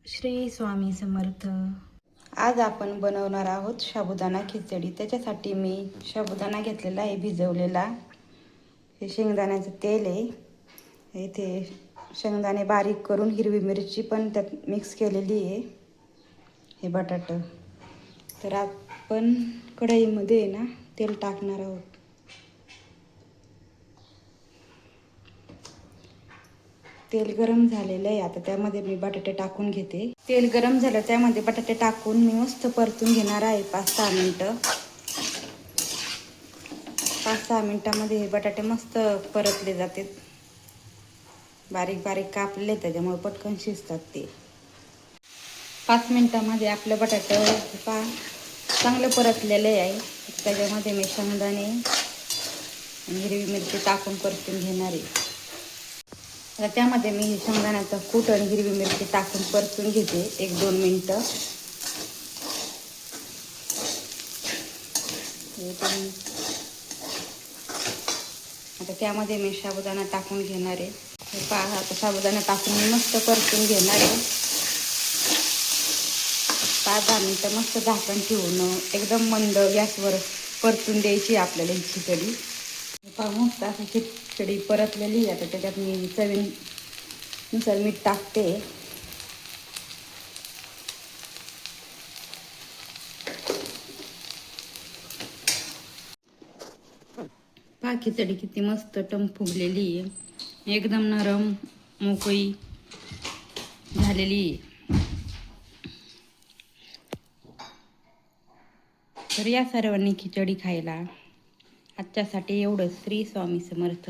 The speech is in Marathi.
श्री स्वामी समर्थ। आज आपण बनवणार आहोत साबुदाणा खिचडी। त्याच्यासाठी मी साबुदाणा घेतलेला आहे भिजवलेला। हे शेंगदाण्याचं तेल आहे। इथे शेंगदाणे बारीक करून हिरवी मिरची पण त्यात मिक्स केलेली आहे। हे बटाटा। तर आपण कढईमध्ये आहे ना तेल टाकणार आहोत। तेल गरम झालेलं आहे। आता त्यामध्ये मी बटाटे टाकून घेते। तेल गरम झालं त्यामध्ये बटाटे टाकून मी मस्त परतून घेणार आहे 5-6 मिनिटं। 5-6 मिनिटांमध्ये हे बटाटे मस्त परतले जातात। बारीक बारीक कापले त्याच्यामुळे पटकन शिजतात ते। 5 मिनिटांमध्ये आपलं बटाटे चांगलं परतलेले आहे। त्याच्यामध्ये मी शेंगदाणे आणि हिरवी मिरची टाकून परतून घेणार आहे। आता त्यामध्ये मी शेंगदाण्याचा कूट आणि हिरवी मिरची टाकून परतून घेते 1-2 मिनिटं। आता त्यामध्ये मी साबुदाणा टाकून घेणार आहे। पहा आता साबुदाणा टाकून मी मस्त परतून घेणार आहे। 5-10 मिनिटं मस्त झाकण ठेवून एकदम मंद गॅसवर परतून द्यायची आपल्याला ही खिचडी। पहा मस्त अशी खिचडी परतलेली आहे। आता त्याच्यात मी चवीनुसार मीठ टाकते। पहा खिचडी किती मस्त टम फुगलेली आहे। एकदम नरम मोकळी झालेली आहे। तर या सर्वांनी खिचडी खायला। आजच्यासाठी एवढंच। श्री स्वामी समर्थ।